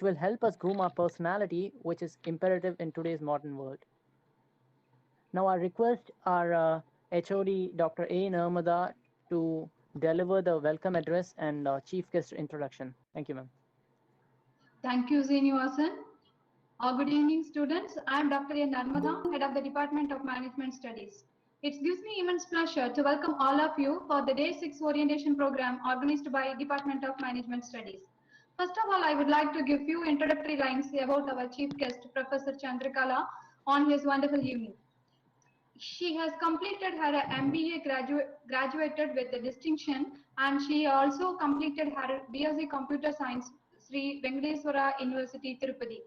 which will help us groom our personality, which is imperative in today's modern world. Now, I request our HOD, Dr. A. Narmada, to deliver the welcome address and chief guest introduction. Thank you, ma'am. Thank you, Srinivasan. Good evening, students. I am Dr. A. Narmada, Head of the Department of Management Studies. It gives me immense pleasure to welcome all of you for the Day 6 orientation program organized by Department of Management Studies. First of all, I would like to give few introductory lines about our chief guest, Professor Chandrakala, on his wonderful evening. She has completed her MBA graduated with the distinction, and she also completed her BSc Computer Science, Sri Venkateswara University, Tirupati.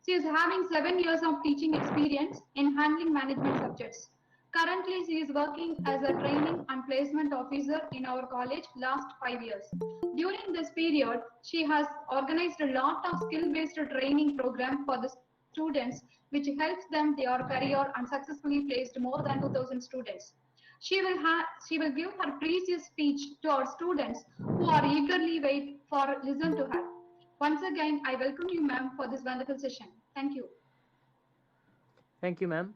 She is having 7 years of teaching experience in handling management subjects. Currently, she is working as a training and placement officer in our college last 5 years. During this period, she has organized a lot of skill-based training program for the students, which helps them their career and successfully placed more than 2,000 students. She will give her precious speech to our students who are eagerly wait for listen to her. Once again, I welcome you, ma'am, for this wonderful session. Thank you. Thank you, ma'am.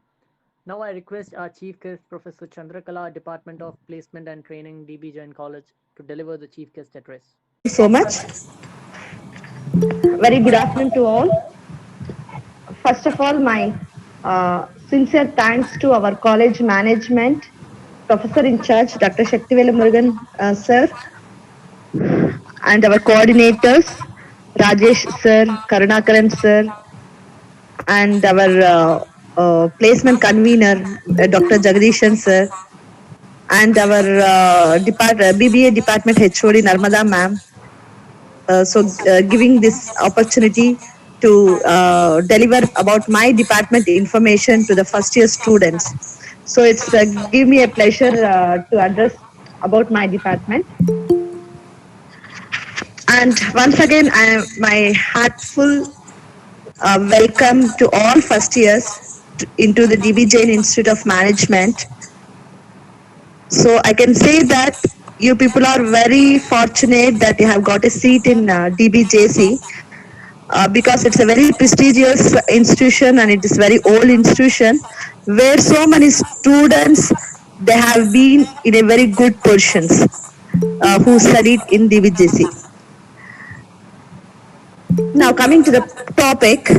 Now I request our chief guest, Professor Chandrakala, Department of Placement and Training, DB Jain College, to deliver the chief guest address. So much. Very good afternoon to all. First of all, my sincere thanks to our college management, Professor in charge, Dr. Shaktivelu Murugan sir, and our coordinators, Rajesh sir, Karunakaran sir, and our placement convener, Dr. Jagdishan sir, and our BBA department HOD Narmada ma'am. Giving this opportunity to deliver about my department information to the first year students. So it's give me a pleasure to address about my department. And once again, my heartful welcome to all first years into the DB Jain Institute of Management. So I can say that you people are very fortunate that you have got a seat in DBJC. Because it's a very prestigious institution and it is very old institution where so many students they have been in a very good positions who studied in DBJC. Now coming to the topic,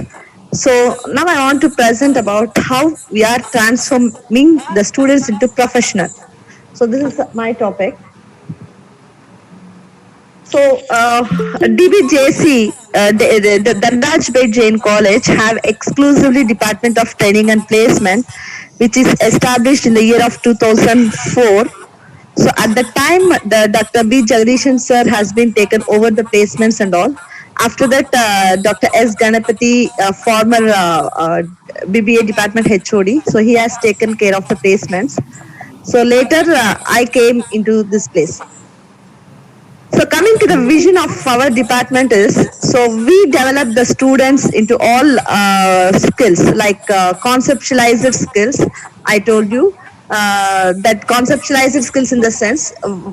so now I want to present about how we are transforming the students into professional. So this is my topic. So DBJC, the Dhanraj Bhet Jain College have exclusively Department of Training and Placement, which is established in the year of 2004. So at the time, the Dr. B. Jagdishan sir has been taken over the placements and all. After that, Dr. S. Ganapati, former BBA department HOD, so he has taken care of the placements. So later, I came into this place. So coming to the vision of our department is, so we develop the students into all skills like conceptualized skills. I told you that conceptualized skills in the sense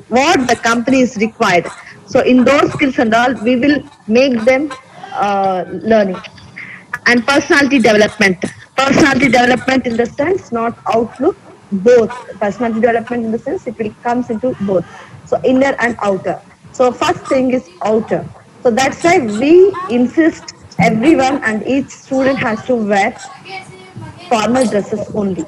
what the company is required. So in those skills and all, we will make them learning. And personality development. Personality development in the sense, not outlook, both. Personality development in the sense, it will comes into both. So inner and outer. So first thing is outer. So that's why we insist everyone and each student has to wear formal dresses only.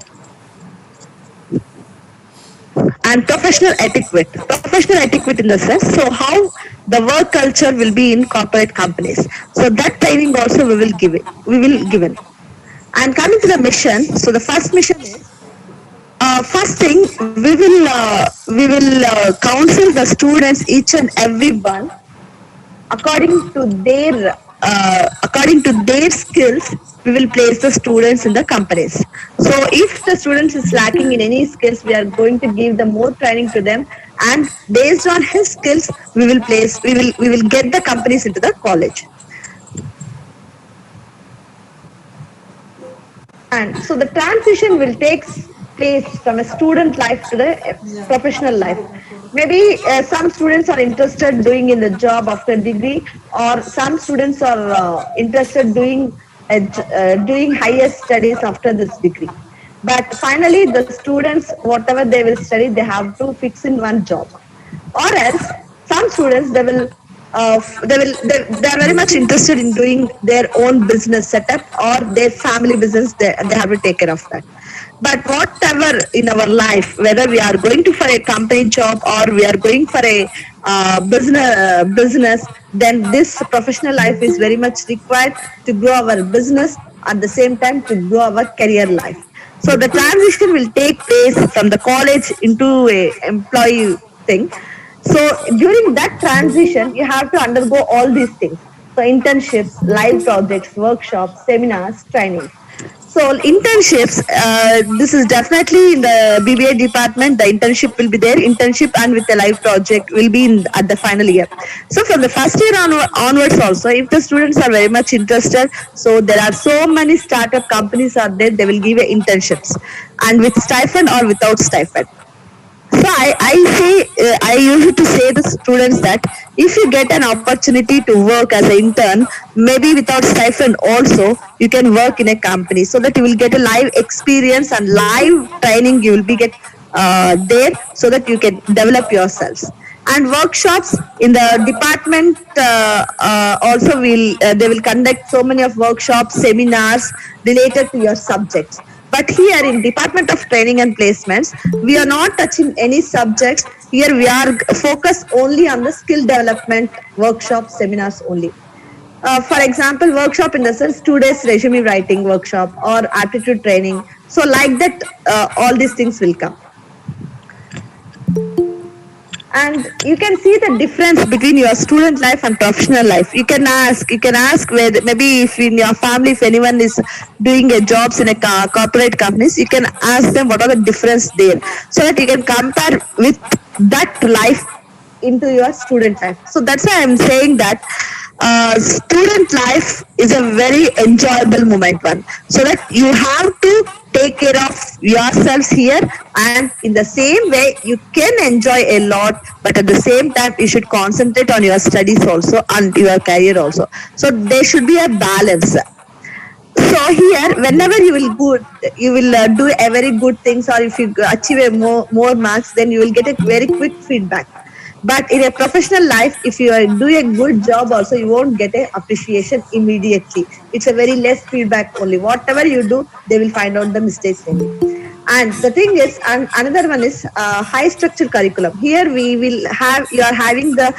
And professional etiquette. Professional etiquette in the sense, so how the work culture will be in corporate companies. So that training also we will give it. We will give it. And coming to the mission, so the first mission is, first thing we will counsel the students, each and every one, according to their skills. We will place the students in the companies. So if the students is lacking in any skills, we are going to give them more training to them, and based on his skills, we will get the companies into the college. And so the transition will take place from a student life to the professional life. maybe some students are interested doing in the job after degree, or some students are interested doing higher studies after this degree. But finally, the students, whatever they will study, they have to fix in one job. Or else, some students they are very much interested in doing their own business setup or their family business. They have to take care of that. But whatever in our life, whether we are going to for a company job or we are going for a business, then this professional life is very much required to grow our business, at the same time to grow our career life. So the transition will take place from the college into a employee thing. So during that transition, you have to undergo all these things. So internships, live projects, workshops, seminars, training. So internships, this is definitely in the BBA department. The internship will be there. Internship and with the live project will be at the final year. So from the first year onwards also, if the students are very much interested, so there are so many startup companies are there. They will give you internships, and with stipend or without stipend. So I used to say to students that if you get an opportunity to work as an intern, maybe without stipend also, you can work in a company so that you will get a live experience and live training. You will be get there so that you can develop yourselves. And workshops in the department also will they will conduct so many of workshops, seminars related to your subjects. But here in Department of Training and Placements, we are not touching any subjects. Here we are focused only on the skill development workshop seminars only. For example, workshop in the sense 2 days resume writing workshop or aptitude training. So like that, all these things will come. And you can see the difference between your student life and professional life. You can ask whether maybe if in your family, if anyone is doing a jobs in a corporate companies, you can ask them what are the difference there, so that you can compare with that life into your student life. So that's why I'm saying that student life is a very enjoyable moment one. So that you have to take care of yourselves here, and in the same way you can enjoy a lot, but at the same time you should concentrate on your studies also and your career also. So there should be a balance. So here, whenever you will do a very good things, or if you achieve a more marks, then you will get a very quick feedback. But in a professional life, if you do a good job also, you won't get a appreciation immediately. It's a very less feedback only. Whatever you do, they will find out the mistakes only. And the thing is, and another one is high structure curriculum. Here you are having the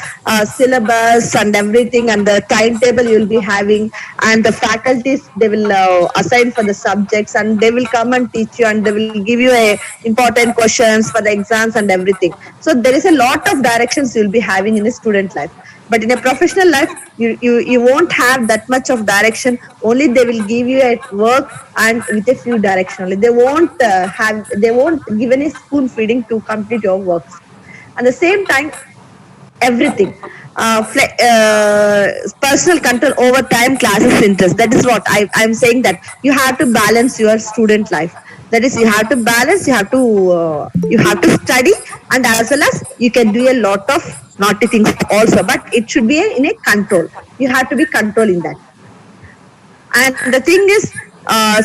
syllabus and everything, and the timetable you will be having, and the faculties, they will assign for the subjects, and they will come and teach you, and they will give you important questions for the exams and everything. So there is a lot of directions you will be having in a student life. But in a professional life, you won't have that much of direction. Only they will give you a work and with a few direction only. They won't give any spoon feeding to complete your works. At the same time, everything. Personal control over time, classes, interest. That is what I'm saying, that you have to balance your student life. That is, you have to balance. You have to study, and as well as you can do a lot of naughty things also. But it should be in a control. You have to be controlling that. And the thing is,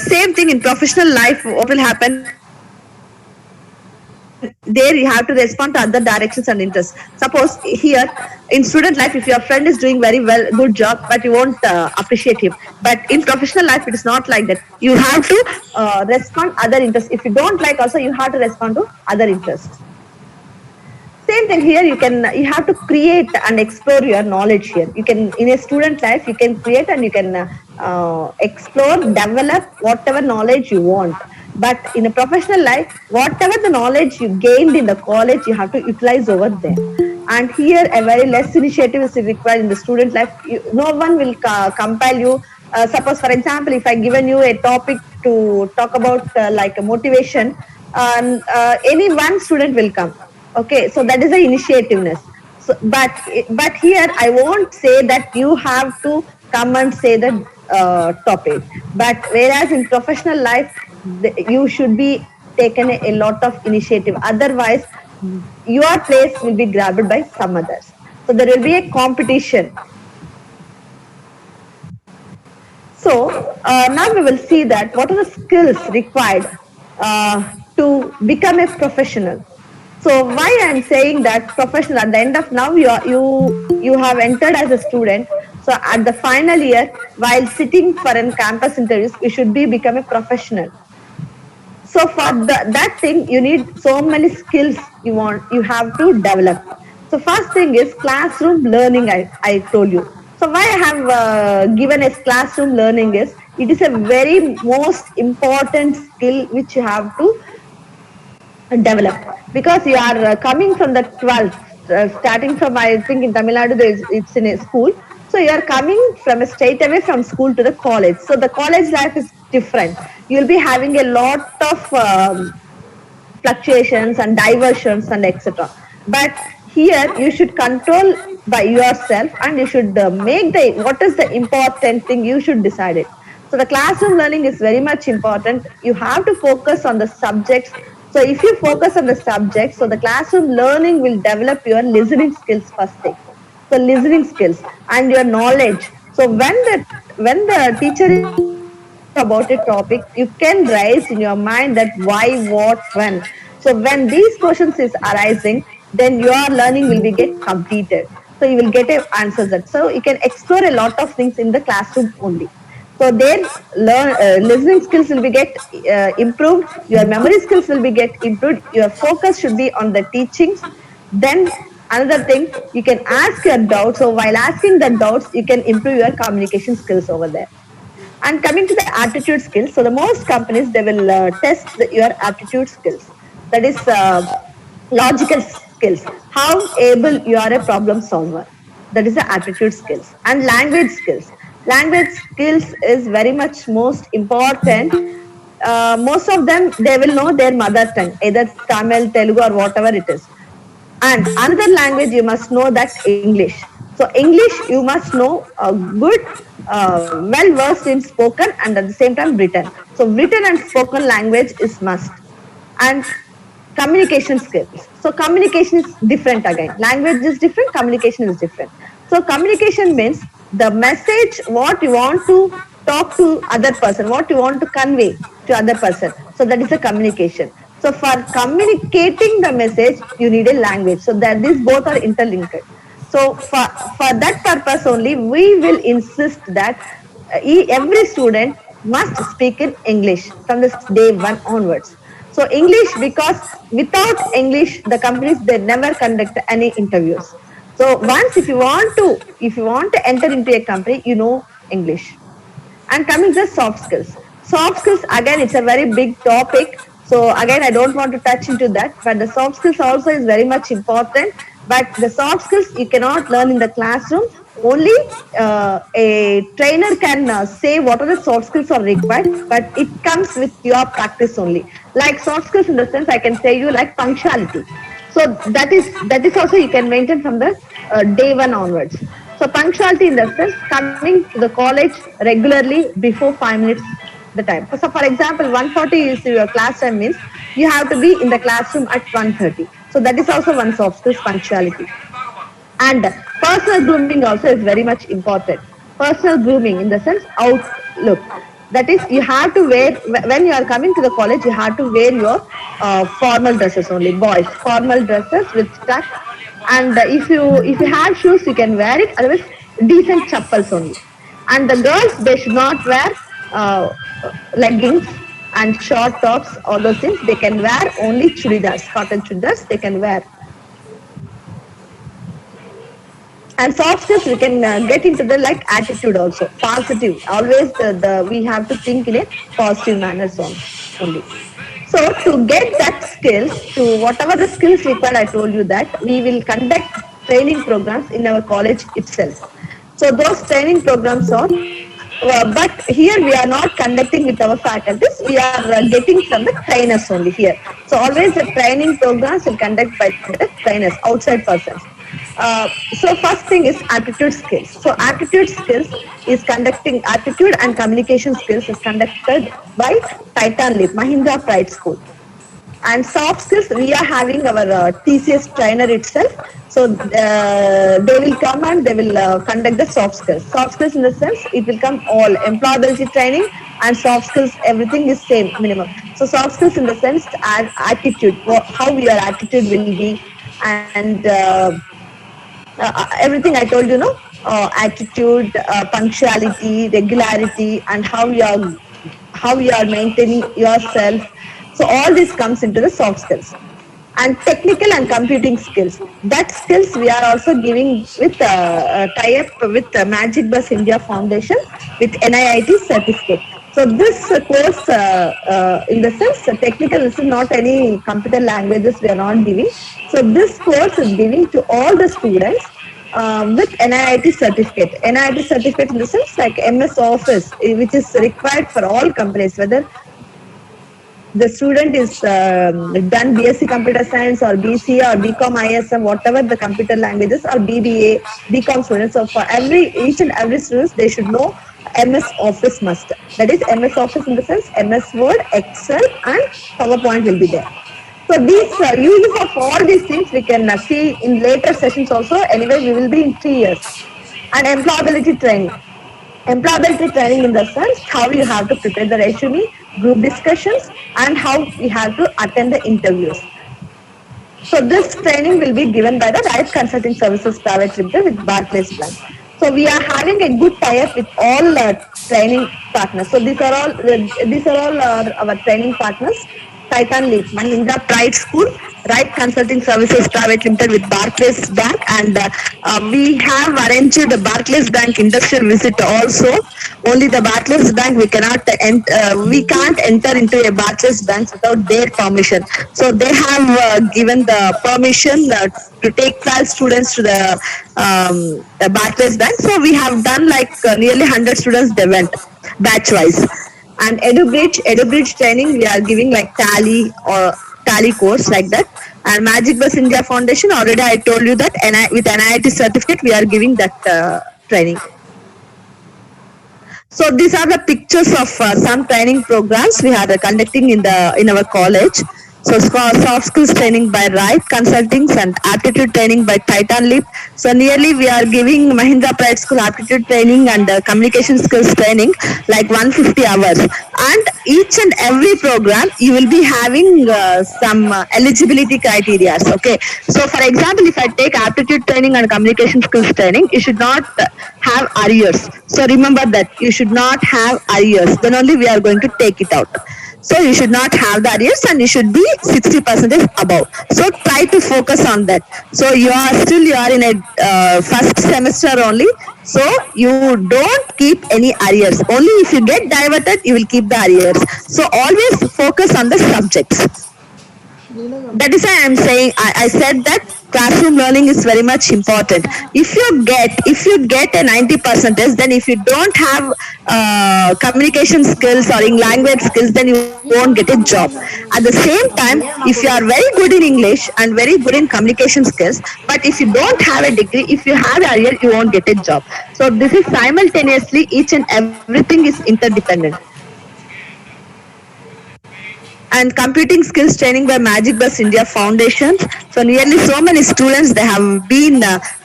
same thing in professional life. What will happen? There you have to respond to other directions and interests. Suppose here in student life, if your friend is doing very well, good job, but you won't appreciate him. But in professional life, it is not like that. You have to respond other interests. If you don't like, also you have to respond to other interests. Same thing here. You have to create and explore your knowledge here. You can, in a student life, you can create and you can explore, develop whatever knowledge you want. But in a professional life, whatever the knowledge you gained in the college, you have to utilize over there. And here, a very less initiative is required in the student life. No one will compel you. Suppose, for example, if I given you a topic to talk about like a motivation, any one student will come. Okay, so that is the initiativeness. So, but here I won't say that you have to come and say the topic. But whereas in professional life, you should be taken a lot of initiative. Otherwise, your place will be grabbed by some others. So there will be a competition. So now we will see that what are the skills required to become a professional. So why I am saying that professional, at the end of now you have entered as a student. So at the final year, while sitting for an campus interviews, you should be become a professional. So for that thing, you need so many skills you have to develop. So first thing is classroom learning. I told you. So why I have given as classroom learning is it is a very most important skill which you have to develop, because you are coming from the 12th, starting from, I think in Tamil Nadu it's in a school. So you are coming from straight away from school to the college. So the college life is different. You'll be having a lot of fluctuations and diversions and etc. But here you should control by yourself, and you should make the what is the important thing, you should decide it. So the classroom learning is very much important. You have to focus on the subjects. So if you focus on the subject, so the classroom learning will develop your listening skills first thing. So listening skills and your knowledge. So when the teacher is about a topic, you can raise in your mind that why, what, when. So when these questions is arising, then your learning will be get completed. So you will get a answer that. So you can explore a lot of things in the classroom only. So their listening skills will be get improved. Your memory skills will be get improved. Your focus should be on the teachings. Then another thing, you can ask your doubts. So while asking the doubts, you can improve your communication skills over there. And coming to the aptitude skills, so the most companies, they will test your aptitude skills. That is logical skills. How able you are a problem solver. That is the aptitude skills. And language skills. Language skills is very much most important. Most of them, they will know their mother tongue, either Tamil, Telugu or whatever it is. And another language, you must know that English. So English, you must know a good, well versed in spoken and at the same time written. So written and spoken language is must. And communication skills. So communication is different again. Language is different, communication is different. So communication means the message, what you want to talk to other person, what you want to convey to other person. So that is a communication. So for communicating the message, you need a language. So that these both are interlinked. So for that purpose only, we will insist that every student must speak in English from the day one onwards. So English, because without English, the companies, they never conduct any interviews. So once if you want to enter into a company, you know English. And coming to the soft skills. Soft skills, again, it's a very big topic. So again, I don't want to touch into that, but the soft skills also is very much important. But the soft skills you cannot learn in the classroom. Only a trainer can say what are the soft skills are required, but it comes with your practice only. Like soft skills in the sense, I can say you like punctuality. So that is also you can maintain from the day one onwards. So punctuality in the sense, coming to the college regularly before 5 minutes the time. So for example, 1:40 is your class time, means you have to be in the classroom at 1:30. So that is also one soft skills, punctuality. And personal grooming also is very much important. Personal grooming in the sense outlook. That is, you have to wear, when you are coming to the college, you have to wear your formal dresses only, boys, formal dresses with tuck. And if you have shoes, you can wear it, otherwise decent chappals only. And the girls, they should not wear leggings and short tops, all those things. They can wear only chudidars, cotton chudidars they can wear. And soft skills, we can get into the like attitude also, positive. Always we have to think in a positive manner only. So to get that skills, to whatever the skills required, I told you that we will conduct training programs in our college itself. So those training programs are, but here we are not conducting with our faculties, we are getting from the trainers only here. So always the training programs will conduct by the trainers, outside persons. So first thing is aptitude skills. So aptitude skills is conducting, aptitude and communication skills is conducted by Titan Leap, Mahindra Pride School. And soft skills, we are having our TCS trainer itself. So they will come and they will conduct the soft skills. Soft skills in the sense, it will come all employability training and soft skills, everything is same minimum. So soft skills in the sense, attitude, how your attitude will be, and everything I told you, no, attitude, punctuality, regularity, and how you are maintaining yourself. So all this comes into the soft skills. And technical and computing skills. That skills we are also giving with tie-up with Magic Bus India Foundation with NIIT certificate. So this course, in the sense, technical, this is not any computer languages we are not giving. So this course is giving to all the students with NIIT certificate. NIIT certificate in the sense like MS Office, which is required for all companies, whether the student is done BSc Computer Science or BC or BCom ISM, whatever the computer languages, or BBA, BCom students. So for each and every students, they should know MS Office must. That is MS Office in the sense MS Word, Excel, and PowerPoint will be there. So these uses of all these things we can see in later sessions also. Anyway, we will be in 3 years. And employability training. Employability training in the sense how you have to prepare the resume, group discussions, and how you have to attend the interviews. So this training will be given by the Right Consulting Services Private Limited with Barclays Bank. So we are having a good tie-up with all training partners. So these are all our training partners. Titan Leap, Mahindra Pride School, Right Consulting Services Private Limited with Barclays Bank, and we have arranged the Barclays Bank industrial visit also. Only the Barclays Bank we can't enter into a Barclays Bank without their permission. So they have given the permission to take 12 students to the Barclays Bank. So we have done like nearly 100 students. They went batch wise. And EduBridge training we are giving like Tally course like that. And Magic Bus India Foundation, already I told you that with NIIT certificate we are giving that training. So these are the pictures of some training programs we are conducting in our college. So soft skills training by Right Consulting and aptitude training by Titan Leap. So nearly we are giving Mahindra Pride School aptitude training and communication skills training like 150 hours. And each and every program you will be having some eligibility criteria. Okay. So for example, if I take aptitude training and communication skills training, you should not have arrears. So remember that you should not have arrears. Then only we are going to take it out. So you should not have the arrears and you should be 60% above. So try to focus on that. So you are in a first semester only. So you don't keep any arrears. Only if you get diverted, you will keep the arrears. So always focus on the subjects. That is why I am saying, I said that classroom learning is very much important. If you get a 90%, then if you don't have communication skills or language skills, then you won't get a job. At the same time, if you are very good in English and very good in communication skills, but if you don't have a degree, if you have a year, you won't get a job. So this is simultaneously, each and everything is interdependent. And computing skills training by Magic Bus India Foundation. So nearly so many students, they have been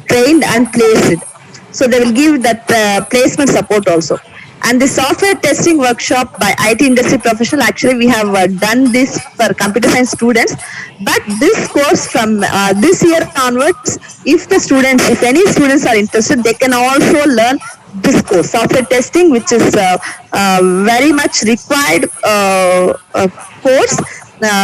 trained and placed. So they will give that placement support also. And the software testing workshop by IT industry professional, actually we have done this for computer science students. But this course from this year onwards, if any students are interested, they can also learn this course, software testing, which is very much required course.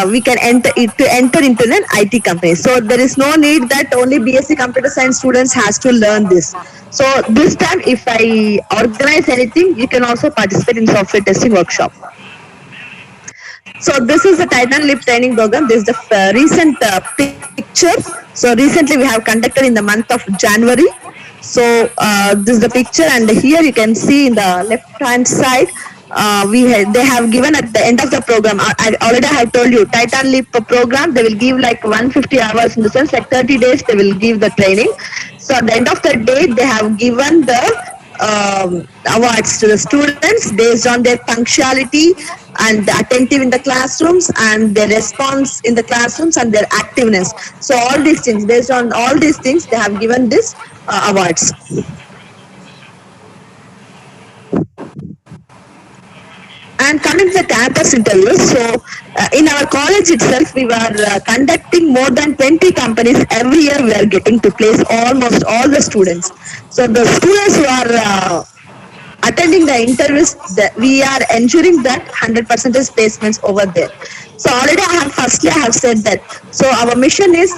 We can enter into an IT company. So there is no need that only BSc Computer Science students has to learn this. So this time, if I organize anything, you can also participate in software testing workshop. So this is the Titan Leap training program. This is the recent picture. So recently we have conducted in the month of January. So this is the picture, and here you can see in the left hand side, they have given at the end of the program. I already have told you, Titan Leap program, they will give like 150 hours, in the sense like 30 days they will give the training. So at the end of the day, they have given the awards to the students based on their punctuality and attentive in the classrooms and their response in the classrooms and their activeness. So all these things, based on all these things, they have given this awards. And coming to the campus interviews, so in our college itself, we were conducting more than 20 companies every year. We are getting to place almost all the students. So the students who are attending the interviews, we are ensuring that 100% placements over there. So already firstly I have said that. So our mission is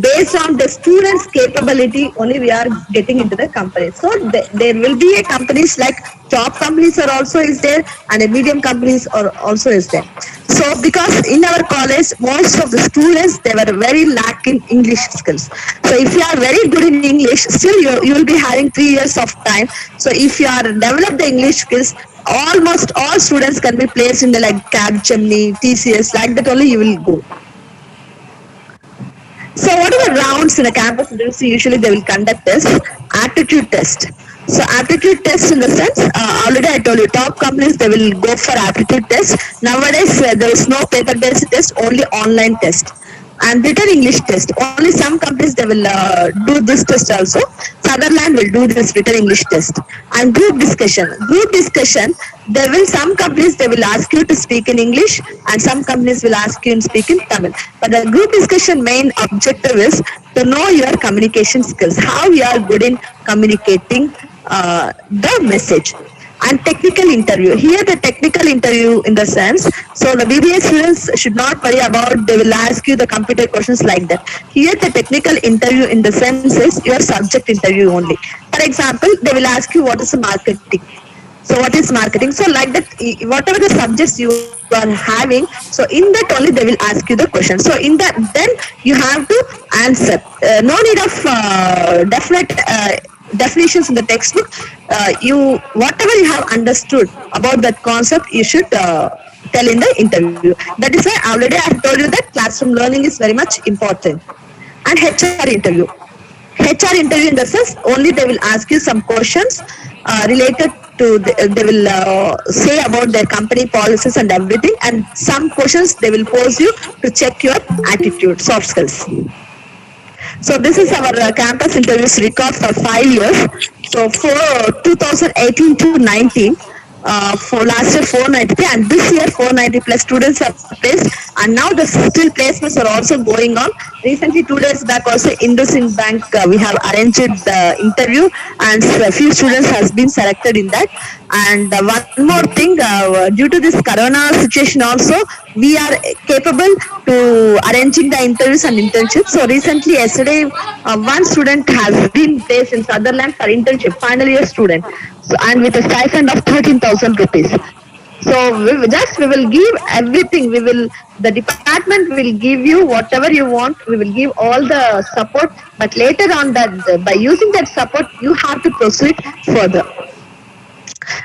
based on the students' capability only we are getting into the company. So there will be a companies like top companies are also is there and a medium companies are also is there. So because in our college most of the students they were very lacking English skills. So if you are very good in English, still you will be having 3 years of time. So if you are develop the English skills, almost all students can be placed in the like Capgemini, TCS, like that only you will go. So what are the rounds in a campus interview? Usually they will conduct this aptitude test. So aptitude test in the sense, already I told you, top companies, they will go for aptitude test. Nowadays, there is no paper-based test, only online test. And written English test. Only some companies, they will do this test also. Sutherland will do this written English test. And group discussion. Group discussion, some companies, they will ask you to speak in English and some companies will ask you to speak in Tamil. But the group discussion main objective is to know your communication skills, how you are good in communicating the message. And technical interview. Here the technical interview in the sense, so the BBA students should not worry about they will ask you the computer questions like that. Here the technical interview in the sense is your subject interview only. For example, they will ask you what is marketing. So what is marketing? So like that, whatever the subjects you are having, so in that only they will ask you the question. So in that, then you have to answer. No need of definite definitions in the textbook. Whatever you have understood about that concept, you should tell in the interview. That is why already I have told you that classroom learning is very much important. And HR interview. HR interview in the sense, only they will ask you some questions related to, they will say about their company policies and everything, and some questions they will pose you to check your attitude, soft skills. So this is our campus interviews record for 5 years. So for 2018 to 19, for last year 493 and this year 490 plus students are placed, and now the still placements are also going on. Recently 2 days back also IndusInd Bank we have arranged the interview and a few students has been selected in that. And one more thing, due to this corona situation also, we are capable to arranging the interviews and internships. So recently yesterday one student has been placed in Sutherland for internship, final year student, so, and with a stipend of 13,000 rupees. So we will give everything. The department will give you whatever you want. We will give all the support. But later on, that by using that support, you have to proceed further.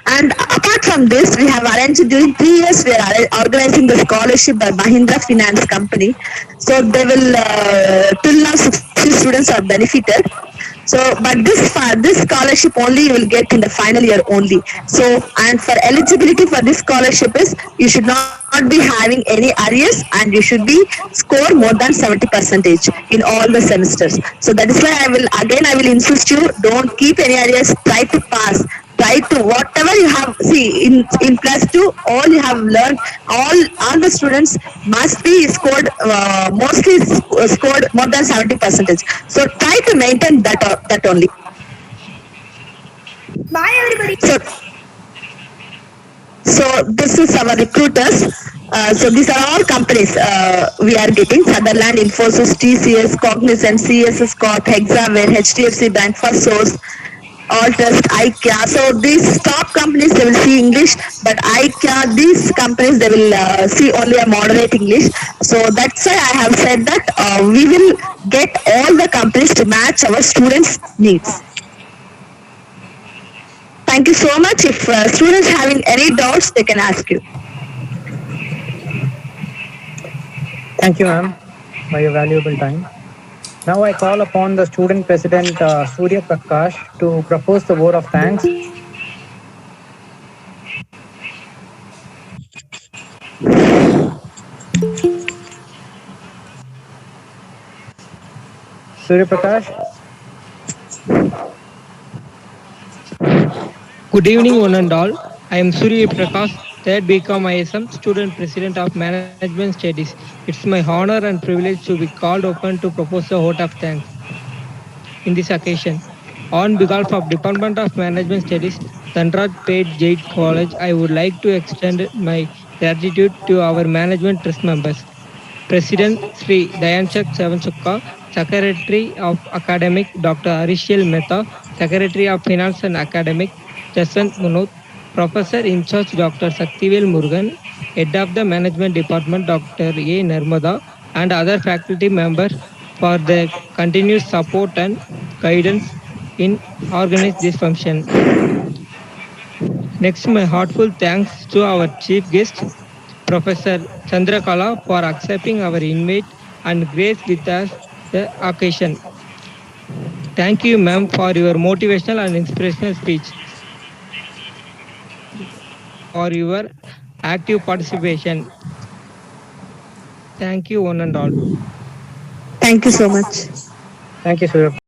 And apart from this, we have arranged during 3 years, we are organizing the scholarship by Mahindra Finance Company. So they will, till now 60 students are benefited. So, but this scholarship only you will get in the final year only. So, and for eligibility for this scholarship is, you should not be having any arrears and you should be score more than 70% in all the semesters. So that is why I will insist you, don't keep any arrears, try to pass. Try to whatever you have, see in plus 2 all you have learned, all the students must be scored mostly scored more than 70%. So try to maintain that only. Bye everybody. So this is our recruiters. So these are all companies we are getting: Sutherland, Infosys, TCS, Cognizant, CSS Corp, Hexaware, HDFC Bank, FirstSource, Altus, IKEA. So these top companies, they will see English, but IKEA, these companies, they will see only a moderate English. So that's why I have said that we will get all the companies to match our students' needs. Thank you so much. If students having any doubts, they can ask you. Thank you, ma'am, for your valuable time. Now I call upon the student president Surya Prakash to propose the vote of thanks. Surya Prakash. Good evening, one and all. I am Surya Prakash, 3rd BCom ISM, student president of Management Studies. It's my honor and privilege to be called upon to propose a vote of thanks in this occasion. On behalf of Department of Management Studies, Dhanraj Peth Jain College, I would like to extend my gratitude to our management trust members. President Sri Dayanchak Savanchukka, Secretary of Academic Dr. Arishil Mehta, Secretary of Finance and Academic Jaswant Munot, Professor in charge Dr. Saktivel Murugan, Head of the Management Department Dr. A. Narmada, and other faculty members for their continuous support and guidance in organizing this function. Next, my heartfelt thanks to our chief guest, Professor Chandrakala, for accepting our invite and grace with us the occasion. Thank you, ma'am, for your motivational and inspirational speech, for your active participation. Thank you, one and all. Thank you so much. Thank you, Surya.